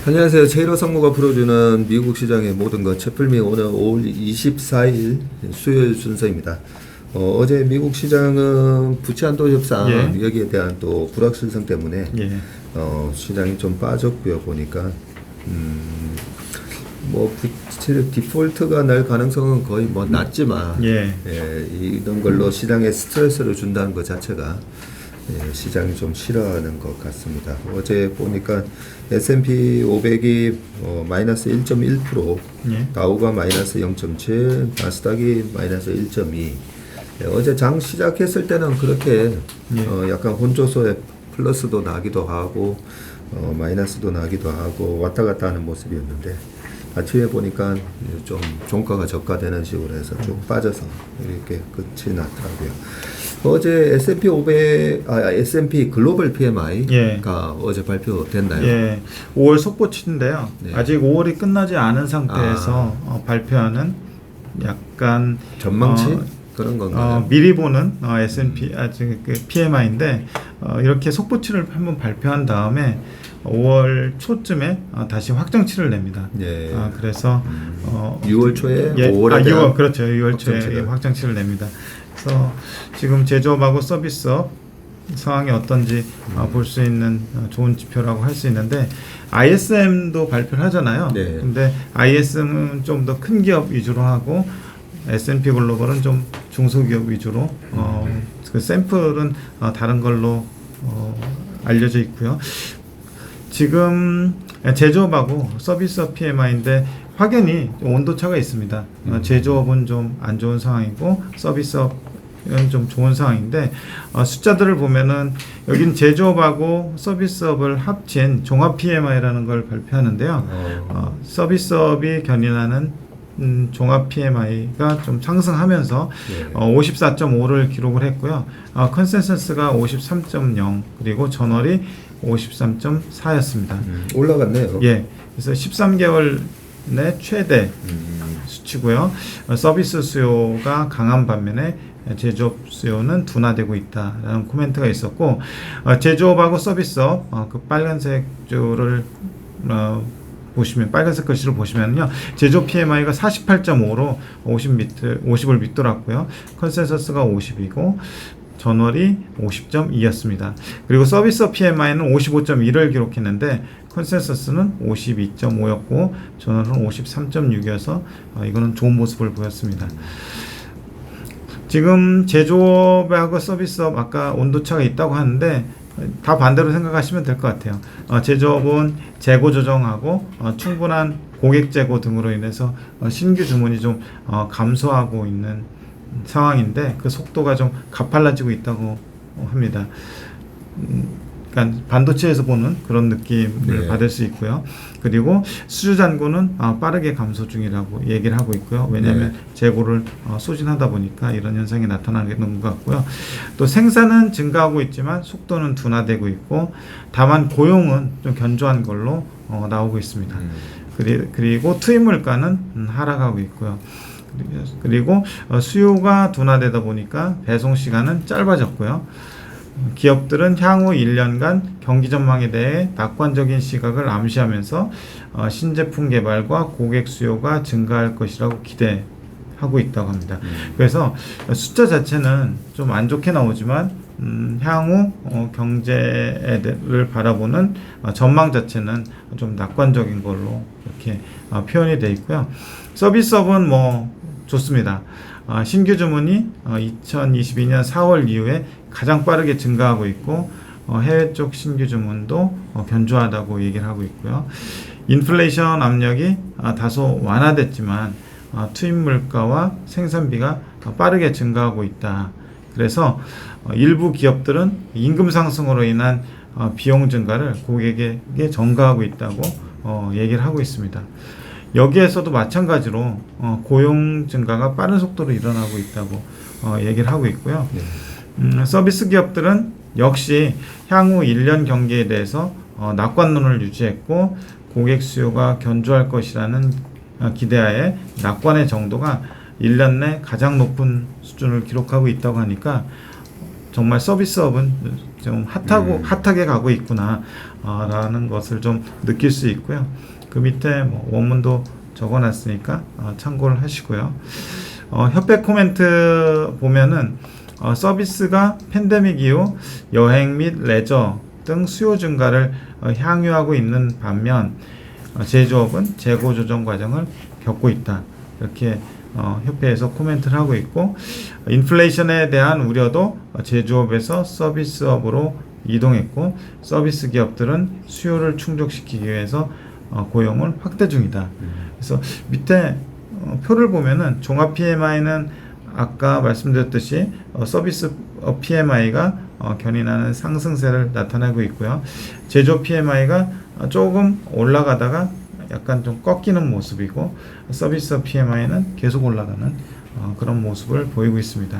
안녕하세요. 최일호 상무가 풀어주는 미국 시장의 모든 것 채플미 오늘 5월 24일 수요일 순서입니다. 어제 미국 시장은 부채 한도 협상 여기에 대한 또 불확실성 때문에 시장이 좀 빠졌고요. 보니까 뭐 부채 디폴트가 날 가능성은 거의 뭐 낮지만 이런 걸로 시장에 스트레스를 준다는 것 자체가 시장이 좀 싫어하는 것 같습니다. 어제 보니까 S&P 500이 마이너스 1.1%, 다우가 마이너스 0.7, 나스닥이 마이너스 1.2. 어제 장 시작했을 때는 그렇게 약간 혼조소에 플러스도 나기도 하고 마이너스도 나기도 하고 왔다 갔다 하는 모습이었는데 아침에 보니까 좀 종가가 저가되는 식으로 해서 쭉 빠져서 이렇게 끝이 났더라고요. 어제 S&P 글로벌 PMI가 어제 발표됐나요? 5월 속보치인데요. 아직 5월이 끝나지 않은 상태에서 발표하는 약간 전망치 그런 건가요? 미리 보는 S&P 그 PMI인데 이렇게 속보치를 한번 발표한 다음에 5월 초쯤에 다시 확정치를 냅니다. 그래서 6월 초에 5월에 6월 그렇죠. 6월 초에 확정치를 냅니다. 그래서 지금 제조업하고 서비스업 상황이 어떤지 볼 수 있는 좋은 지표라고 할 수 있는데 ISM도 발표를 하잖아요. 근데 ISM은 좀 더 큰 기업 위주로 하고 S&P 글로벌은 좀 중소기업 위주로 그 샘플은 다른 걸로 알려져 있고요. 지금 제조업하고 서비스업 PMI인데 확연히 온도차가 있습니다. 제조업은 좀 안 좋은 상황이고 서비스업은 좀 좋은 상황인데 숫자들을 보면은 여기는 제조업하고 서비스업을 합친 종합 PMI라는 걸 발표하는데요. 서비스업이 견인하는 종합 PMI가 좀 상승하면서 54.5를 기록을 했고요. 컨센서스가 53.0 그리고 전월이 53.4였습니다. 올라갔네요. 그래서 13개월 내 최대 수치고요. 서비스 수요가 강한 반면에 제조업 수요는 둔화되고 있다라는 코멘트가 있었고 제조업하고 서비스업 그 빨간색 줄을 보시면 빨간색 글씨를 보시면요. 제조업 PMI가 48.5로 50을 밑돌았고요. 컨센서스가 50이고 전월이 50.2였습니다. 그리고 서비스업 PMI는 55.1을 기록했는데 컨센서스는 52.5였고 전월은 53.6이어서 이거는 좋은 모습을 보였습니다. 지금 제조업하고 서비스업 아까 온도차가 있다고 하는데 다 반대로 생각하시면 될 것 같아요. 제조업은 재고 조정하고 충분한 고객 재고 등으로 인해서 신규 주문이 좀 감소하고 있는 상황인데 그 속도가 좀 가팔라지고 있다고 합니다. 그러니까 반도체에서 보는 그런 느낌을 받을 수 있고요. 그리고 수주 잔고는 빠르게 감소 중이라고 얘기를 하고 있고요. 왜냐하면 재고를 소진하다 보니까 이런 현상이 나타나는 것 같고요. 또 생산은 증가하고 있지만 속도는 둔화되고 있고 다만 고용은 좀 견조한 걸로 나오고 있습니다. 그리고 투입 물가는 하락하고 있고요. 그리고 수요가 둔화되다 보니까 배송 시간은 짧아졌고요. 기업들은 향후 1년간 경기 전망에 대해 낙관적인 시각을 암시하면서 신제품 개발과 고객 수요가 증가할 것이라고 기대하고 있다고 합니다. 그래서 숫자 자체는 좀 안 좋게 나오지만 향후 경제를 바라보는 전망 자체는 좀 낙관적인 걸로 이렇게 표현이 되어 있고요. 서비스업은 뭐 좋습니다. 신규 주문이 2022년 4월 이후에 가장 빠르게 증가하고 있고 해외 쪽 신규 주문도 견조하다고 얘기를 하고 있고요. 인플레이션 압력이 다소 완화됐지만 투입 물가와 생산비가 빠르게 증가하고 있다. 그래서 일부 기업들은 임금 상승으로 인한 비용 증가를 고객에게 전가하고 있다고 얘기를 하고 있습니다. 여기에서도 마찬가지로 고용 증가가 빠른 속도로 일어나고 있다고 얘기를 하고 있고요. 서비스 기업들은 역시 향후 1년 경기에 대해서 낙관론을 유지했고 고객 수요가 견조할 것이라는 기대하에 낙관의 정도가 1년 내 가장 높은 수준을 기록하고 있다고 하니까 정말 서비스업은 좀 핫하게 가고 있구나 라는 것을 좀 느낄 수 있고요. 그 밑에 뭐 원문도 적어놨으니까 참고를 하시고요. 협회 코멘트 보면은 서비스가 팬데믹 이후 여행 및 레저 등 수요 증가를 향유하고 있는 반면 제조업은 재고 조정 과정을 겪고 있다. 이렇게 협회에서 코멘트를 하고 있고, 인플레이션에 대한 우려도 제조업에서 서비스업으로 이동했고, 서비스 기업들은 수요를 충족시키기 위해서 고용을 확대 중이다. 그래서 밑에 표를 보면은 종합 PMI는 아까 말씀드렸듯이 서비스 PMI가 견인하는 상승세를 나타내고 있고요. 제조 PMI가 조금 올라가다가 약간 좀 꺾이는 모습이고, 서비스 PMI는 계속 올라가는 그런 모습을 보이고 있습니다.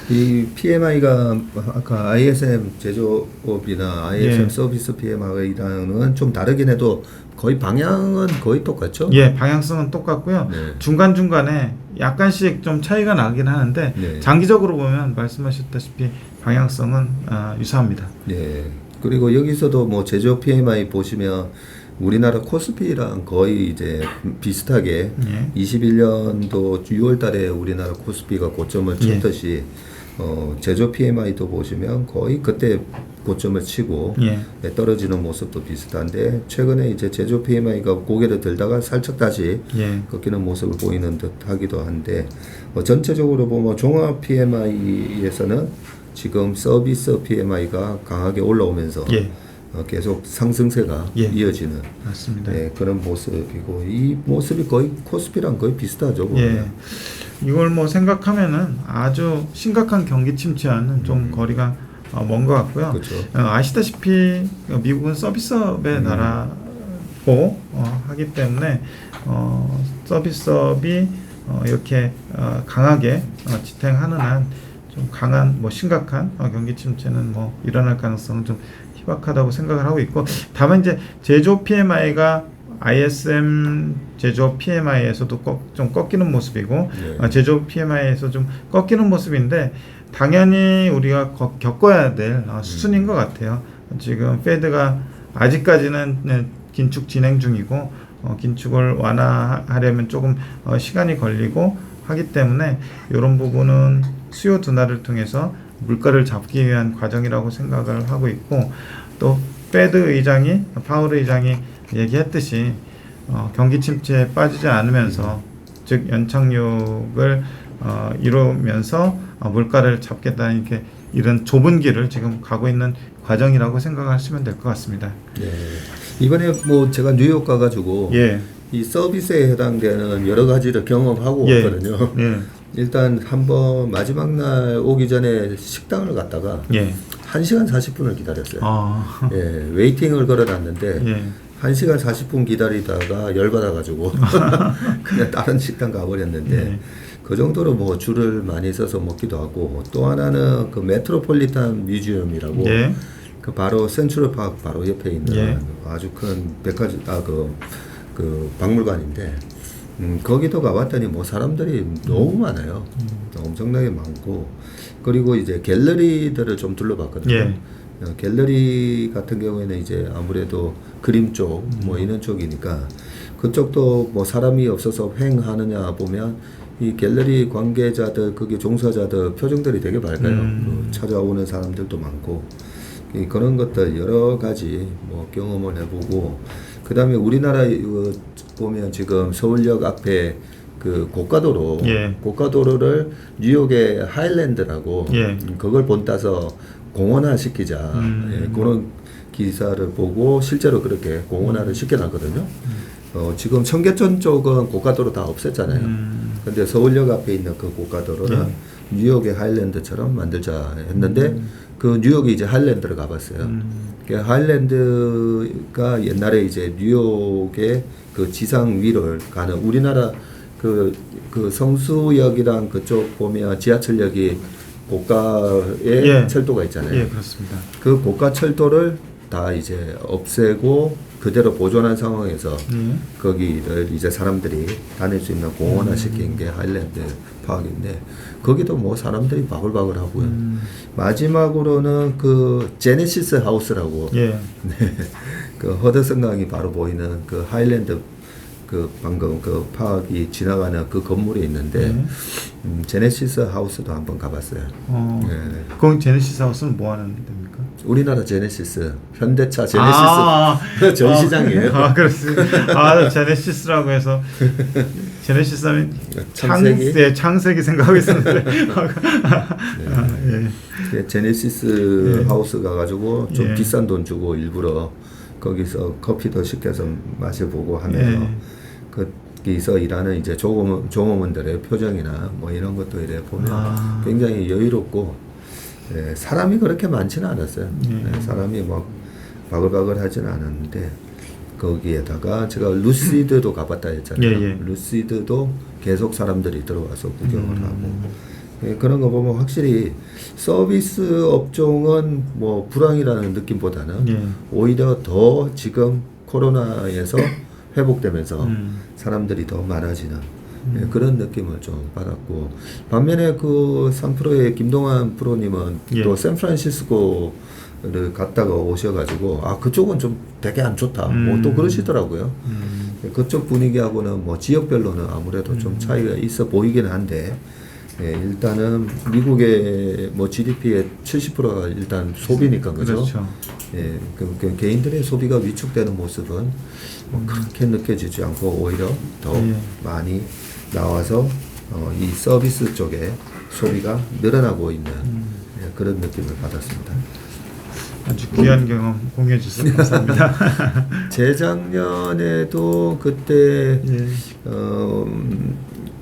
이 PMI가 아까 ISM 제조업이나 ISM 예. 서비스 PMI랑은 좀 다르긴 해도 거의 방향은 거의 똑같죠? 예, 방향성은 똑같고요. 네. 중간중간에 약간씩 좀 차이가 나긴 하는데 네. 장기적으로 보면 말씀하셨다시피 방향성은 유사합니다. 네. 그리고 여기서도 뭐 제조 PMI 보시면 우리나라 코스피랑 거의 이제 비슷하게 예. 21년도 6월 달에 우리나라 코스피가 고점을 쳤듯이 제조 PMI도 보시면 거의 그때 고점을 치고 떨어지는 모습도 비슷한데, 최근에 이제 제조 PMI가 고개를 들다가 살짝 다시 꺾이는 모습을 보이는 듯 하기도 한데, 전체적으로 보면 종합 PMI에서는 지금 서비스 PMI가 강하게 올라오면서 계속 상승세가 이어지는 맞습니다. 그런 모습이고, 이 모습이 거의 코스피랑 거의 비슷하죠. 이걸 뭐 생각하면은 아주 심각한 경기 침체와는 좀 거리가 먼 것 같고요. 그렇죠. 아시다시피 미국은 서비스업의 나라고 하기 때문에 서비스업이 이렇게 강하게 지탱하는 한 좀 강한 뭐 심각한 경기 침체는 뭐 일어날 가능성은 좀 희박하다고 생각을 하고 있고, 다만 이제 제조 PMI가 ISM 제조 PMI에서도 좀 꺾이는 모습이고 제조 PMI에서 좀 꺾이는 모습인데, 당연히 우리가 겪어야 될 수준인 것 같아요. 지금 페드가 아직까지는 긴축 진행 중이고 긴축을 완화하려면 조금 시간이 걸리고 하기 때문에 이런 부분은 수요 둔화를 통해서 물가를 잡기 위한 과정이라고 생각을 하고 있고, 또 페드 의장이 파월 의장이 얘기했듯이 경기 침체에 빠지지 않으면서, 즉 연착륙을 이루면서 물가를 잡겠다는 이런 좁은 길을 지금 가고 있는 과정이라고 생각하시면 될 것 같습니다. 이번에 뭐 제가 뉴욕 가가지고 이 서비스에 해당되는 여러 가지를 경험하고 왔거든요. 일단 한번 마지막 날 오기 전에 식당을 갔다가 1시간 40분을 기다렸어요. 웨이팅을 걸어놨는데 1시간 40분 기다리다가 열받아가지고 그냥 다른 식당 가버렸는데, 그 정도로 뭐 줄을 많이 서서 먹기도 하고, 또 하나는 그 메트로폴리탄 뮤지엄이라고 그 바로 센트럴 파크 바로 옆에 있는 아주 큰 백화점 그 박물관인데, 거기도 가봤더니 뭐 사람들이 너무 많아요. 엄청나게 많고, 그리고 이제 갤러리들을 좀 둘러봤거든요. 갤러리 같은 경우에는 이제 아무래도 그림 쪽 뭐 이런 쪽이니까 그쪽도 뭐 사람이 없어서 횡하느냐 보면 이 갤러리 관계자들, 거기 종사자들 표정들이 되게 밝아요. 찾아오는 사람들도 많고, 그런 것들 여러 가지 뭐 경험을 해보고, 그 다음에 우리나라 보면 지금 서울역 앞에 그 고가도로를 뉴욕의 하일랜드라고 그걸 본따서 공원화 시키자 그런 기사를 보고 실제로 그렇게 공원화를 시켜놨거든요. 지금 청계천 쪽은 고가도로 다 없앴잖아요. 근데 서울역 앞에 있는 그 고가도로를 뉴욕의 하일랜드처럼 만들자 했는데 그 뉴욕이 이제 하일랜드를 가봤어요. 그 하일랜드가 옛날에 이제 뉴욕의 그 지상 위를 가는, 우리나라 그 성수역이랑 그쪽 보면 지하철역이 고가의 철도가 있잖아요. 그렇습니다. 그 고가 철도를 다 이제 없애고 그대로 보존한 상황에서 거기를 이제 사람들이 다닐 수 있는 공원화 시킨 게 하일랜드 파크인데 거기도 뭐 사람들이 바글바글 하고요. 마지막으로는 그 제네시스 하우스라고 네, 그 허드슨 강이 바로 보이는 그 하일랜드 그 방금 그 파악이 지나가는 그 건물이 있는데 제네시스 하우스도 한번 가봤어요. 그럼 제네시스 하우스는 뭐 하는 데입니까? 우리나라 제네시스, 현대차 제네시스 전시장이에요. 그렇습니다. 제네시스라고 해서 제네시스 하면 창세기? 창세기 생각하고 있었는데. 제네시스 하우스 가가지고 좀 비싼 돈 주고 일부러 거기서 커피도 시켜서 마셔보고 하면서 거기서 일하는 이제 종업원들의 표정이나 뭐 이런 것도 이래 보면 굉장히 여유롭고 사람이 그렇게 많지는 않았어요. 사람이 막 바글바글 하지는 않았는데 거기에다가 제가 루시드도 가봤다 했잖아요. 루시드도 계속 사람들이 들어와서 구경을 하고 그런 거 보면 확실히 서비스 업종은 뭐 불황이라는 느낌보다는 오히려 더 지금 코로나에서 회복되면서 사람들이 더 많아지는 그런 느낌을 좀 받았고 반면에 그 3프로의 김동완 프로님은 또 샌프란시스코를 갔다가 오셔가지고 그쪽은 좀 되게 안 좋다 뭐 또 그러시더라고요. 그쪽 분위기하고는 뭐 지역별로는 아무래도 좀 차이가 있어 보이긴 한데 일단은 미국의 뭐 GDP의 70%가 일단 소비니까 그죠? 그 개인들의 소비가 위축되는 모습은 뭐 그렇게 느껴지지 않고 오히려 더 많이 나와서 이 서비스 쪽에 소비가 늘어나고 있는 그런 느낌을 받았습니다. 아주 귀한 경험 공유해 주셔서 감사합니다. 재작년에도 그때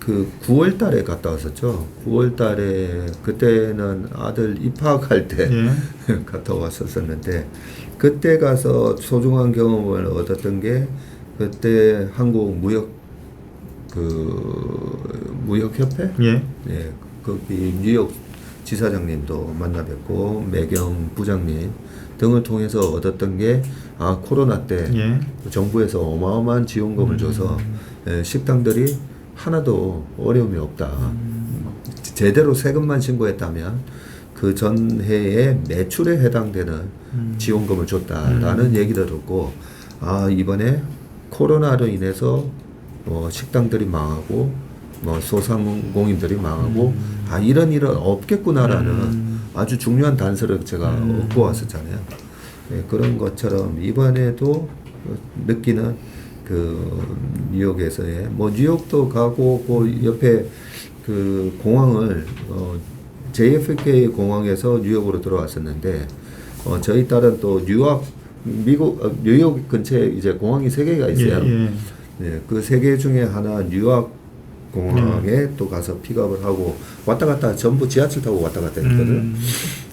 그 9월 달에 갔다 왔었죠. 9월 달에 그때는 아들 입학할 때 갔다 왔었는데 그때 가서 소중한 경험을 얻었던 게 그때 한국 무역협회? 거기 뉴욕 지사장님도 만나 뵙고 매경 부장님 등을 통해서 얻었던 게 코로나 때 정부에서 어마어마한 지원금을 줘서 식당들이 하나도 어려움이 없다. 제대로 세금만 신고했다면 그 전해의 매출에 해당되는 지원금을 줬다라는 얘기를 듣고 이번에 코로나로 인해서 식당들이 망하고 소상공인들이 망하고 이런 일은 없겠구나라는 아주 중요한 단서를 제가 얻고 왔었잖아요. 그런 것처럼 이번에도 느끼는 그 뉴욕에서의 뉴욕도 가고 그 옆에 그 공항을 JFK 공항에서 뉴욕으로 들어왔었는데 저희 딸은 또 뉴욕 근처에 이제 공항이 3개가 있어요. 그 3개 중에 하나 뉴욕 공항에 또 가서 픽업을 하고 왔다 갔다 전부 지하철 타고 왔다 갔다 했거든.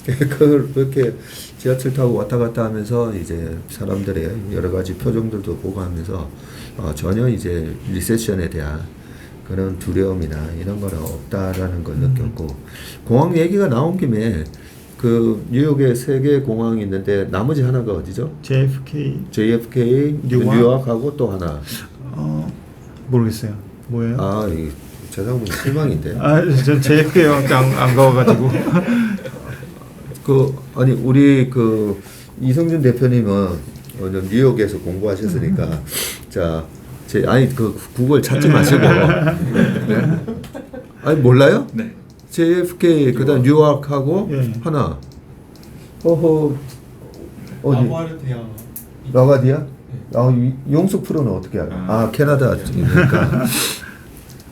그걸 그렇게 지하철 타고 왔다 갔다 하면서 이제 사람들의 여러 가지 표정들도 보고 하면서 전혀 이제 리세션에 대한 그런 두려움이나 이런 거는 없다라는 걸 느꼈고 공항 얘기가 나온 김에 그 뉴욕에 3개 공항이 있는데 나머지 하나가 어디죠? JFK 뉴욕하고 또 하나 모르겠어요. 뭐예요? 이 재상분 실망인데. 전 JFK밖에 안 가가지고. 아니 우리 그 이성준 대표님은 뉴욕에서 공부하셨으니까 그 구글 찾지 마시고 아니 몰라요? JFK 그다음 뉴욕하고 하나 어디 라가디아? 용숙 프로는 어떻게 알아? 캐나다 쪽이니까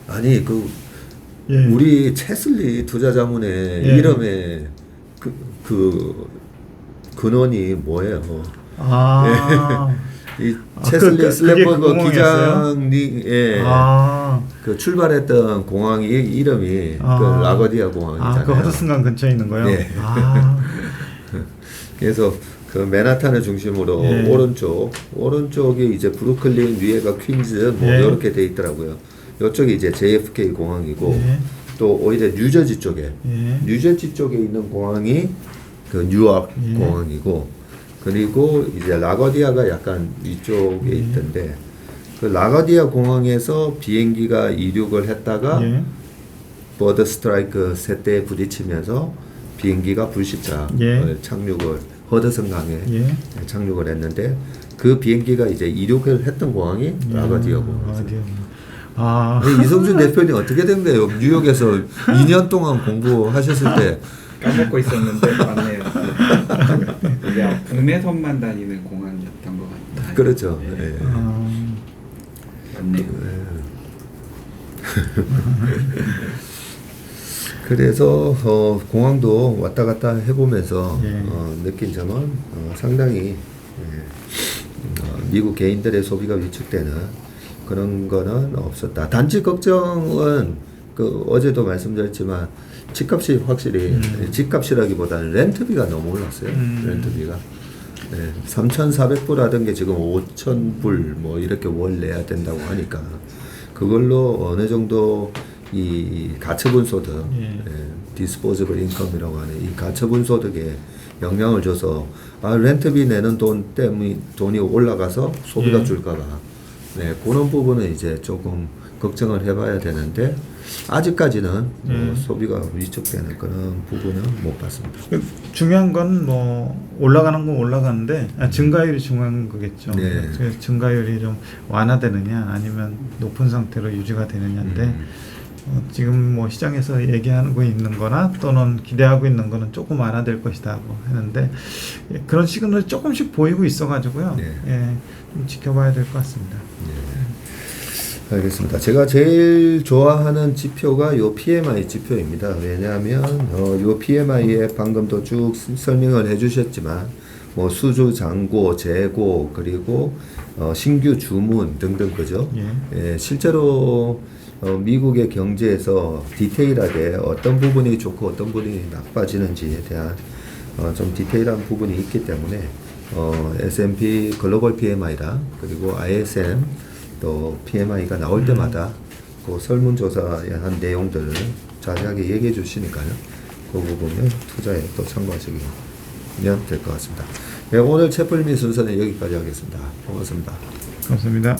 아니 우리 체슬리 투자자문의 이름에 그 근원이 뭐예요? 이 체슬리 슬래퍼그 기장이 그 출발했던 공항이 이름이 그 라거디아 공항이잖아요. 그 허드슨강 근처에 있는 거요? 그래서 그 맨하탄을 중심으로 오른쪽이 이제 브루클린, 위에가 퀸즈 이렇게 돼 있더라고요. 이쪽이 이제 JFK 공항이고 또 오히려 뉴저지 쪽에 있는 공항이 그 뉴욕 공항이고 그리고 이제 라거디아가 약간 위쪽에 있던데 그 라거디아 공항에서 비행기가 이륙을 했다가 예. 버드 스트라이크 셋대에 부딪히면서 비행기가 불시착을 착륙을 허드슨 강에 착륙을 했는데 그 비행기가 이제 이륙을 했던 공항이 라거디아 공항이었어요. 이성준 대표님 어떻게 된 거예요? 뉴욕에서 2년 동안 공부하셨을 때 까먹고 있었는데 맞네요. 이게 국내선만 다니는 공항이었던 것 같아요. 그렇죠. 네. 네. 맞네요. 그래서 공항도 왔다 갔다 해보면서 느낀 점은 상당히 미국 개인들의 소비가 위축되는 그런 거는 없었다. 단지 걱정은 그 어제도 말씀드렸지만 집값이 확실히 집값이라기보다는 렌트비가 너무 올랐어요. 렌트비가 3,400불 하던 게 지금 5,000불 뭐 이렇게 월 내야 된다고 하니까 그걸로 어느 정도 이 가처분 소득, 디스포저블 인컴이라고 하는 이 가처분 소득에 영향을 줘서 렌트비 내는 돈 때문에 돈이 올라가서 소비가 줄까봐 그런 부분은 이제 조금 걱정을 해봐야 되는데 아직까지는 소비가 위축되는 그런 부분은 못 봤습니다. 중요한 건 뭐 올라가는 건 올라가는데 증가율이 중요한 거겠죠. 그래서 증가율이 좀 완화되느냐 아니면 높은 상태로 유지가 되느냐인데 지금 뭐 시장에서 얘기하고 있는 거나 또는 기대하고 있는 거는 조금 완화될 것이다고 하는데 그런 시그널이 조금씩 보이고 있어가지고요. 좀 지켜봐야 될 것 같습니다. 알겠습니다. 제가 제일 좋아하는 지표가 요 PMI 지표입니다. 왜냐하면 요 PMI에 방금도 쭉 설명을 해주셨지만 뭐 수주 잔고, 재고 그리고 신규 주문 등등 그죠? 실제로 미국의 경제에서 디테일하게 어떤 부분이 좋고 어떤 부분이 나빠지는지에 대한 좀 디테일한 부분이 있기 때문에 S&P 글로벌 PMI랑 그리고 ISM 또 PMI가 나올 때마다 그 설문조사에 한 내용들을 자세하게 얘기해 주시니까요. 그 부분을 투자에 또 참고하시면 될 것 같습니다. 오늘 채플미 순서는 여기까지 하겠습니다. 고맙습니다. 감사합니다.